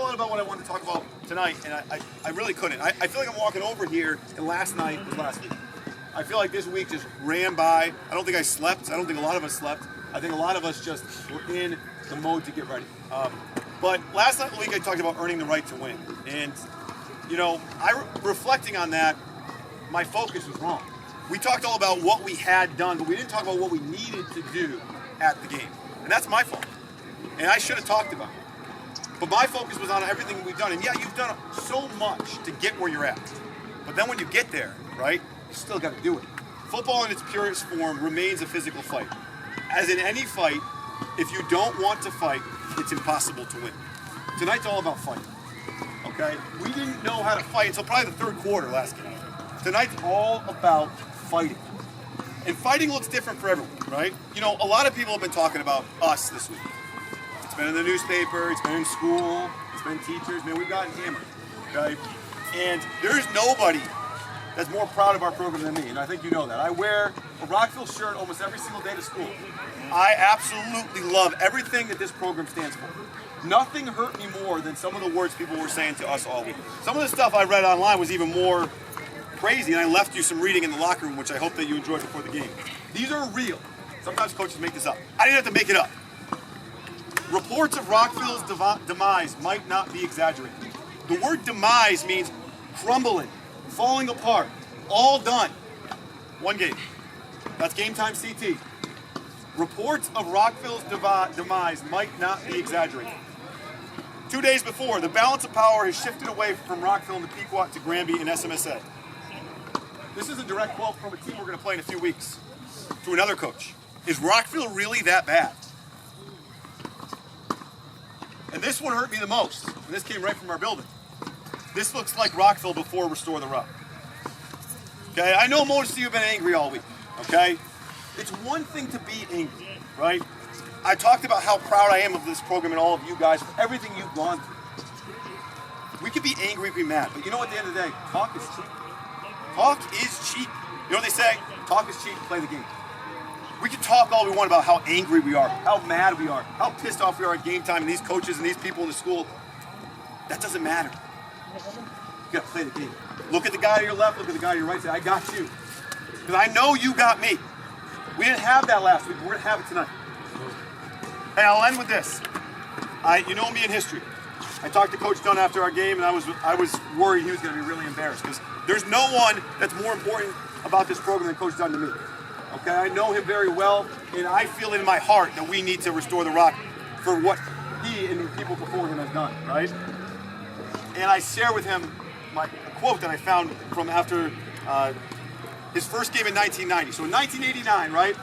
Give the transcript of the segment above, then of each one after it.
thought about what I wanted to talk about tonight, and I really couldn't. I feel like I'm walking over here, and last night was last week. I feel like this week just ran by. I don't think I slept. I don't think a lot of us slept. I think a lot of us just were in the mode to get ready. But last night week I talked about earning the right to win. And, you know, reflecting on that, my focus was wrong. We talked all about what we had done, but we didn't talk about what we needed to do at the game. And that's my fault. And I should have talked about it. But my focus was on everything we've done. And yeah, you've done so much to get where you're at. But then when you get there, right, you still got to do it. Football in its purest form remains a physical fight. As in any fight, if you don't want to fight, it's impossible to win. Tonight's all about fighting, okay? We didn't know how to fight until probably the third quarter last game. Tonight's all about fighting. And fighting looks different for everyone, right? You know, a lot of people have been talking about us this week. It's been in the newspaper, it's been in school, it's been teachers. Man, we've gotten hammered, okay? And there's nobody that's more proud of our program than me, and I think you know that. I wear a Rockville shirt almost every single day to school. I absolutely love everything that this program stands for. Nothing hurt me more than some of the words people were saying to us all week. Some of the stuff I read online was even more crazy, and I left you some reading in the locker room, which I hope that you enjoyed before the game. These are real. Sometimes coaches make this up. I didn't have to make it up. Reports of Rockville's demise might not be exaggerated. The word demise means crumbling, falling apart, all done. One game. That's game time CT. Reports of Rockville's demise might not be exaggerated. 2 days before, the balance of power has shifted away from Rockville and Pequot to Granby and SMSA. This is a direct quote from a team we're going to play in a few weeks. To another coach. Is Rockville really that bad? And this one hurt me the most. And this came right from our building. This looks like Rockville before Restore the Ruck. Okay, I know most of you have been angry all week, okay? It's one thing to be angry, right? I talked about how proud I am of this program and all of you guys for everything you've gone through. We could be angry, we could be mad, but you know, at the end of the day, talk is cheap. Talk is cheap. You know what they say? Talk is cheap, play the game. We can talk all we want about how angry we are, how mad we are, how pissed off we are at game time, and these coaches and these people in the school. That doesn't matter. You gotta play the game. Look at the guy to your left, look at the guy to your right, say, I got you. Because I know you got me. We didn't have that last week, but we're gonna have it tonight. And I'll end with this. You know me in history. I talked to Coach Dunn after our game, and I was worried he was gonna be really embarrassed, because there's no one that's more important about this program than Coach Dunn to me. Okay, I know him very well, and I feel in my heart that we need to restore the Rock for what he and the people before him have done, right? And I share with him a quote that I found from after his first game in 1990. So in 1989, right,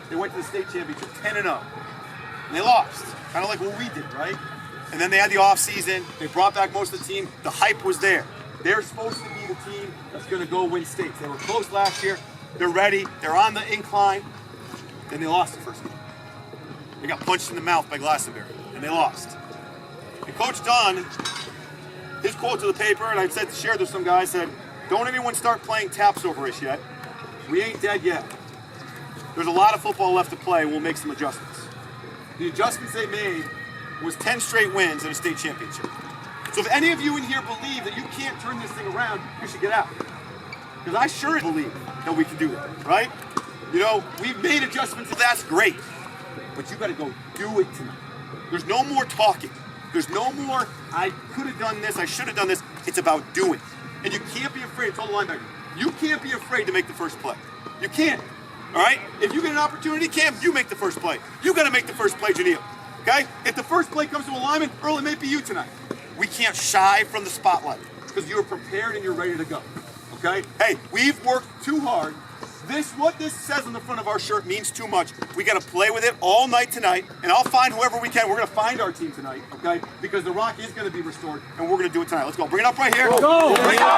they went to the state championship, 10-0, and they lost, kind of like what we did, right? And then they had the off season. They brought back most of the team. The hype was there. They're supposed to be the team that's going to go win states. They were close last year. They're ready. They're on the incline. Then they lost the first game. They got punched in the mouth by Glastonbury, and they lost. And Coach Dunn, his quote to the paper, and I said to share with some guys, said, don't anyone start playing taps over us yet. We ain't dead yet. There's a lot of football left to play, and we'll make some adjustments. The adjustments they made was 10 straight wins and a state championship. So if any of you in here believe that you can't turn this thing around, you should get out. Because I sure believe that we can do it, right? You know, we've made adjustments, that's great. But you gotta go do it tonight. There's no more talking. There's no more, I could have done this, I should have done this. It's about doing. And you can't be afraid, total linebacker, you can't be afraid to make the first play. You can't, all right? If you get an opportunity, Cam, you make the first play. You gotta make the first play, Janelle, okay? If the first play comes to a lineman, Earl, it may be you tonight. We can't shy from the spotlight because you're prepared and you're ready to go. Okay? Hey, we've worked too hard. What this says on the front of our shirt means too much. We got to play with it all night tonight, and I'll find whoever we can. We're going to find our team tonight, okay? Because the Rock is going to be restored, and we're going to do it tonight. Let's go. Bring it up right here. Go! Bring it up.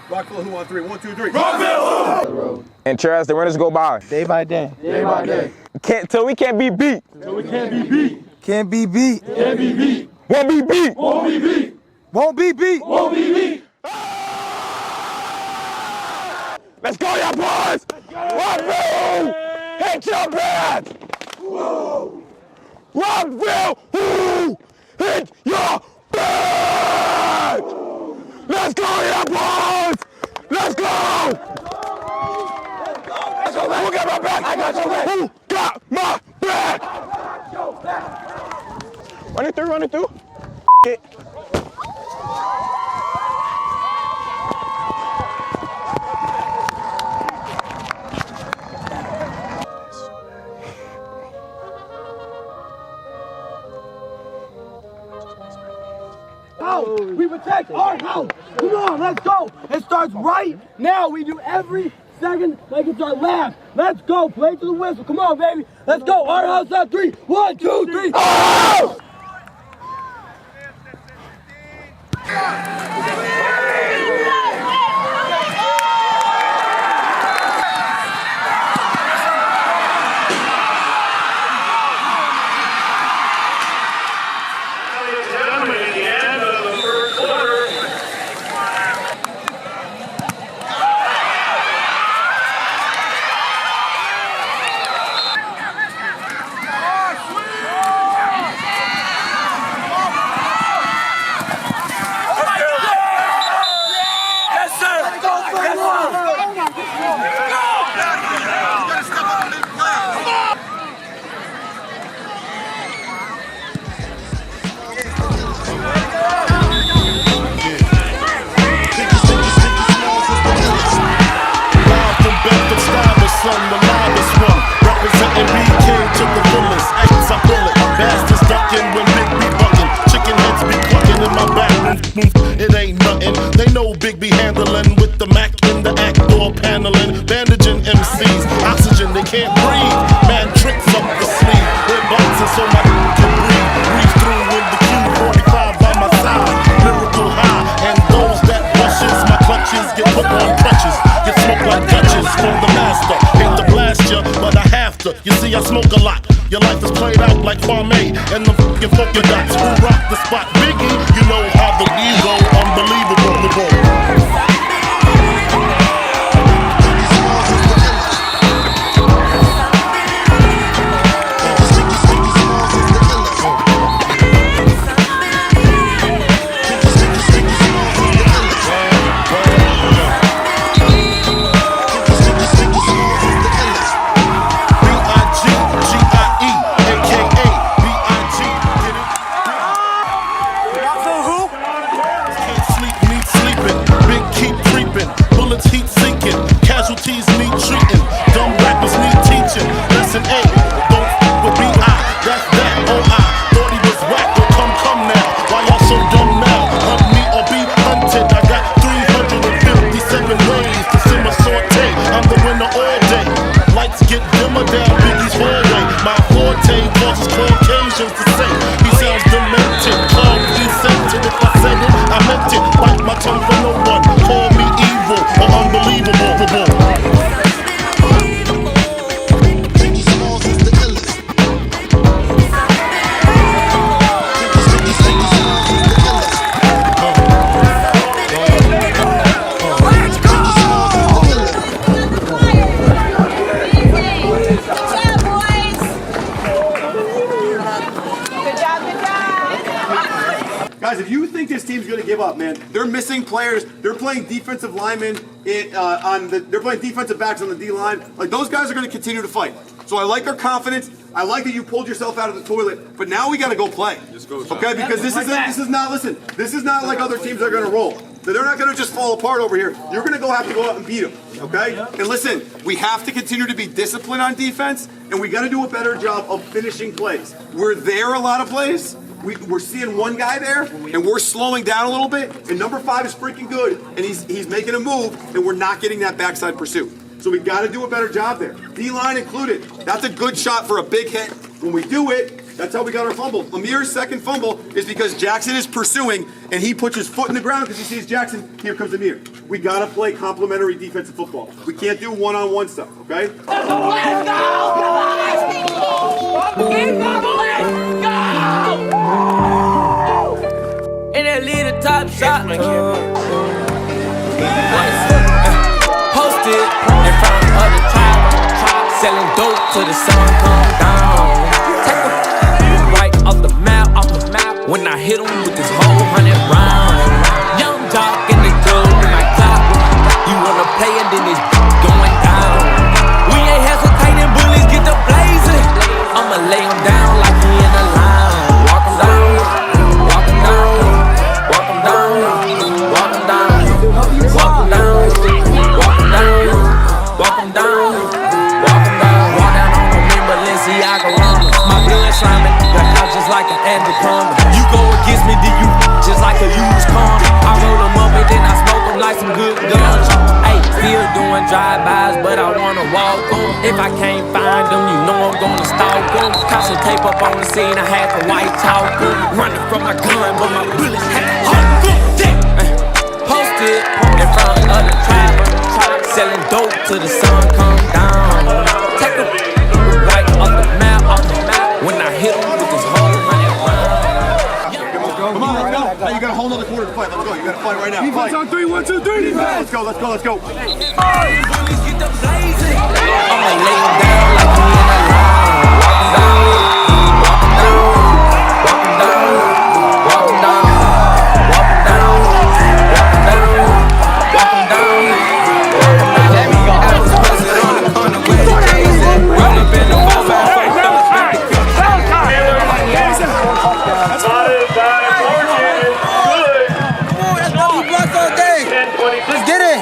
Rockville, who on three? 1, 2, 3. Rockville! And Charles, the runners go by. Day by day. Day by day. Till we can't be beat. Till we can't be beat. Can't be beat. Can't be beat. Won't be beat. Won't be beat. Won't be beat. Won't be beat. Let's go, y'all boys! Rockville! Hit your bed! Rockville! Hit think you're bad? Let's go, yeah, boys! Let's go! Who got my back? I got your back. Who got my back? Running through, running through. It. We protect our house. Come on, let's go. It starts right now. We do every second like it's our last. Let's go. Play to the whistle. Come on, baby. Let's go. Our house on 3. 1, 2, 3. Oh! It ain't nothing. They know Big B handling with the Mac in the act door paneling, bandaging MCs. Oxygen, they can't breathe. Man, tricks up the sleeve. We're boxing so my can breathe. Breathe through with the Q45 by my side. Lyrical high, and those that rushes my clutches get put on crutches. Get smoked like Dutches from the master. Hate to blast ya, but I have to. You see, I smoke a lot. Your life is played out like Kwame and the fucking polka dots. Who rock the spot? Biggie, you know how the we go. Unbelievable, the ball. Guys, if you think this team's gonna give up, man, they're missing players. They're playing defensive linemen they're playing defensive backs on the D line. Like, those guys are gonna continue to fight. So I like their confidence. I like that you pulled yourself out of the toilet. But now we gotta go play. Okay, because this is not like other teams that are gonna roll. They're not gonna just fall apart over here. You're gonna have to go out and beat them. Okay? And listen, we have to continue to be disciplined on defense, and we gotta do a better job of finishing plays. We're there a lot of plays. We're seeing one guy there, and we're slowing down a little bit, and number 5 is freaking good, and he's making a move, and we're not getting that backside pursuit. So we got to do a better job there. D-line included. That's a good shot for a big hit. When we do it, that's how we got our fumble. Amir's second fumble is because Jackson is pursuing, and he puts his foot in the ground because he sees Jackson. Here comes Amir. We got to play complementary defensive football. We can't do one-on-one stuff, okay? Let's go! And that lead a top shot. Posted in front of the tribe, selling dope till the sun come down. Take a right off the map, When I hit 'em with this whole 100 round. Young jock in the club with my clock. You wanna play and then it's going down. We ain't hesitating, bullies get the blazing. I'ma lay 'em down like he in a line. Walk 'em down, walk 'em down, walk 'em down, walk 'em down, walk 'em down, walk 'em down, walk 'em down, walk 'em down. Walk down on them in Balenciaga Rama. My blood slamming, the house just like an anaconda. You go against me, then you just like a used condom. I roll 'em up and then I smoke 'em like some good guns. Hey, still doing drive-bys, but I wanna walk 'em. If I can't find them, you know I'm gonna stalk 'em. Constant tape up on the scene, I had the white talk 'em. Running from my gun, but my bullets had hard. Posted in front of the tribe, selling dope till the sun come down. Take a right off the map, when I hit 'em with this whole 100 round. Come on, let's go. Now you got a whole nother quarter to fight. Let's go. You got to fight right now. Defense on 3, 1, 2, 3. Defense. Let's go. Let's go. Let's go. I'ma lay 'em down like he in a line. Walk 'em down, walk 'em down, walk 'em down, walk 'em down, walk 'em down, walk 'em down, walk 'em down, walk 'em down. There we go. I was posted on the corner with the J's in. Run up in the 4-5. Let's get it!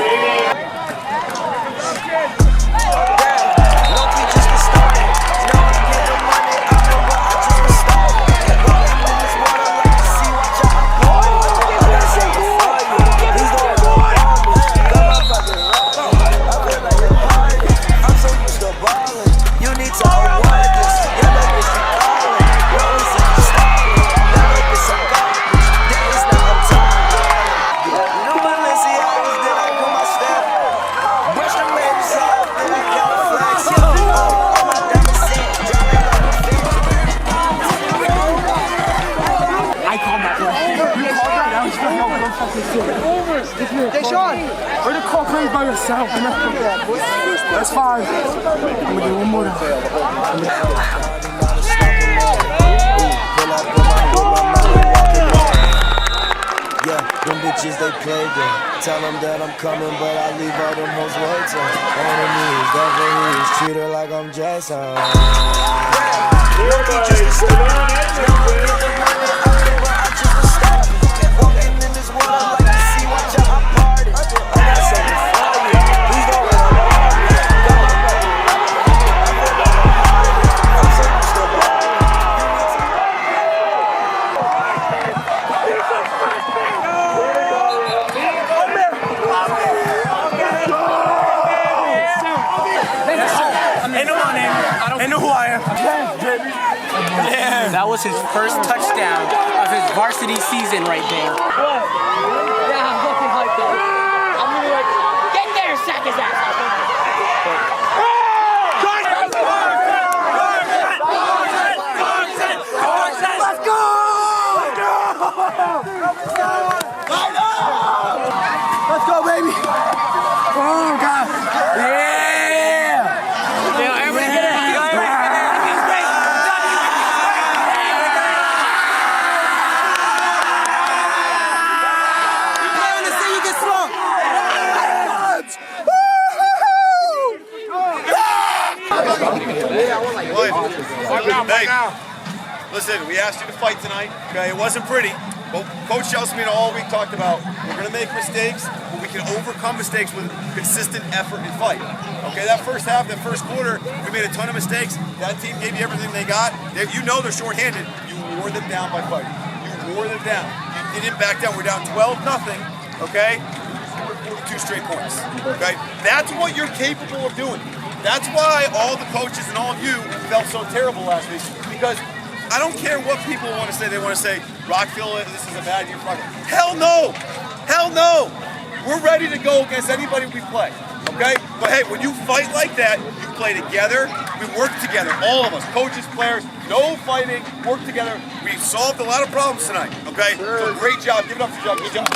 Way to call plays by yourself, man. That's fine. I'm gonna do one more time. Yeah, them bitches, they play them. Tell them that I'm coming, but I leave all them hoes waiting. Enemies, devils, treat her like I'm Jason. They know who I am. That was his first touchdown of his varsity season right there. Yeah, I'm looking like that. I'm gonna be like, get there, sack his ass. Let's go! Let's go, baby! Oh, God! Yeah! Hey, listen, we asked you to fight tonight, okay? It wasn't pretty, but Coach Chelsea all week talked about we're going to make mistakes, but we can overcome mistakes with consistent effort and fight. Okay, that first half, that first quarter, we made a ton of mistakes. That team gave you everything they got. You know they're shorthanded. You wore them down by fighting. You wore them down. You didn't back down. We're down 12-0, okay? 42 straight points, okay? That's what you're capable of doing. That's why all the coaches and all of you felt so terrible last week, because I don't care what people want to say. They want to say, Rockville, this is a bad year for Rockville. Hell no! Hell no! We're ready to go against anybody we play, okay? But hey, when you fight like that, you play together, we work together, all of us, coaches, players, no fighting, work together. We solved a lot of problems tonight, okay? So great job, give it up for your job, good job.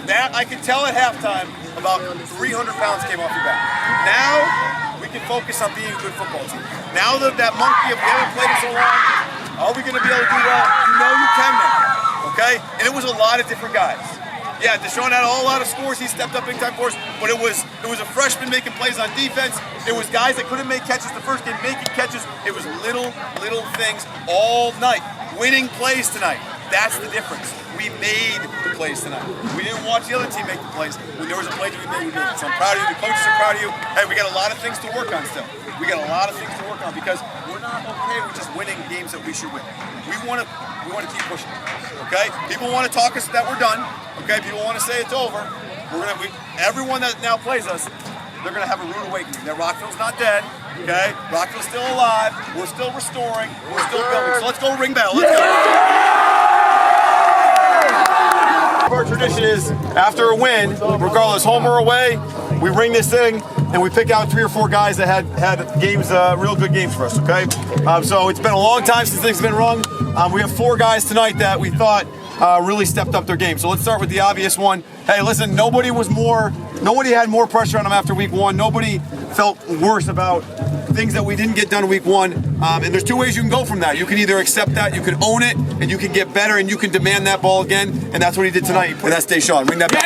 That I could tell at halftime about 300 pounds came off your back. Now, we can focus on being a good football team. Now that monkey, if we haven't played it so long, are we going to be able to do well? You know you can now, okay? And it was a lot of different guys. Yeah, Deshaun had a whole lot of scores. He stepped up big time for us, but it was a freshman making plays on defense. It was guys that couldn't make catches the first game making catches. It was little things all night. Winning plays tonight. That's the difference. We made the plays tonight. We didn't watch the other team make the plays. When there was a play that we made, we did it. So I'm proud of you. The coaches are proud of you. Hey, we got a lot of things to work on still. We got a lot of things to work on because we're not okay with just winning games that we should win. We want to keep pushing. Okay? People want to talk us that we're done. Okay? People want to say it's over. Everyone that now plays us, they're gonna have a rude awakening. That Rockville's not dead. Okay? Rockville's still alive. We're still restoring. We're still building. So let's go ring bell. Let's go. Our tradition is after a win, regardless home or away, we ring this thing and we pick out 3 or 4 guys that had games, real good games for us. Okay, so it's been a long time since things have been rung. We have 4 guys tonight that we thought really stepped up their game. So let's start with the obvious one. Hey, listen, nobody had more pressure on them after week 1. Nobody felt worse about things that we didn't get done in week 1. And there's 2 ways you can go from that. You can either accept that, you can own it, and you can get better, and you can demand that ball again. And that's what he did tonight. And that's Deshaun. Ring that bell.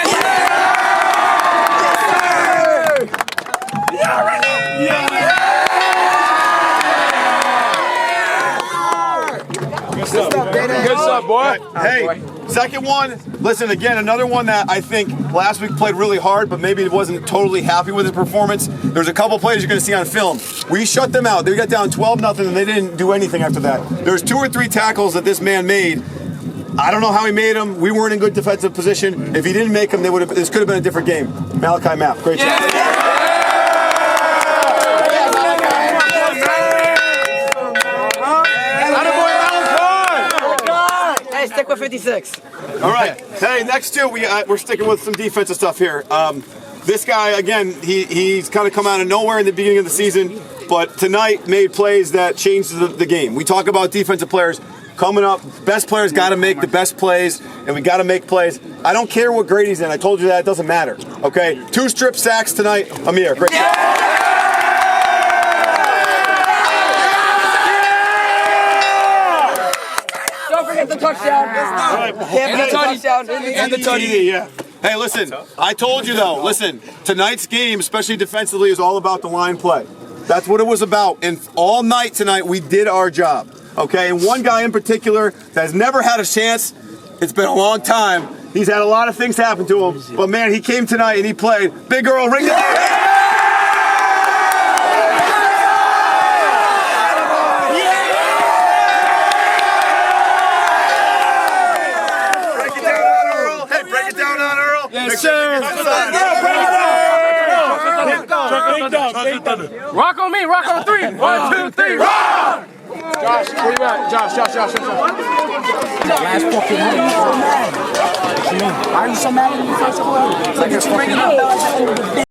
Good stuff, boy. Hey, second one. Listen, again, another one that I think last week played really hard, but maybe wasn't totally happy with his performance. There's a couple plays you're going to see on film. We shut them out. They got down 12-0, and they didn't do anything after that. There's 2 or 3 tackles that this man made. I don't know how he made them. We weren't in good defensive position. If he didn't make them, this could have been a different game. Malachi Mapp, great job. Hey, stick with 56. All right. Hey, next 2, we're sticking with some defensive stuff here. This guy, again, he's kind of come out of nowhere in the beginning of the season, but tonight made plays that changed the game. We talk about defensive players coming up. Best players got to make the best plays, and we got to make plays. I don't care what grade he's in. I told you that. It doesn't matter. Okay? 2 strip sacks tonight. Amir, great job. Don't forget the touchdown. And the TD, yeah. Hey, listen, I told you though, listen, tonight's game, especially defensively, is all about the line play. That's what it was about. And all night tonight, we did our job. Okay, and one guy in particular that has never had a chance, it's been a long time. He's had a lot of things happen to him, but man, he came tonight and he played. Big Earl, ring the bell. Yes, sir. Rock on me, rock on 3. 1, 2, 3, rock! Josh, where you at? Josh. Last fucking week. Why are you so mad at me first of all? Like you're bringing up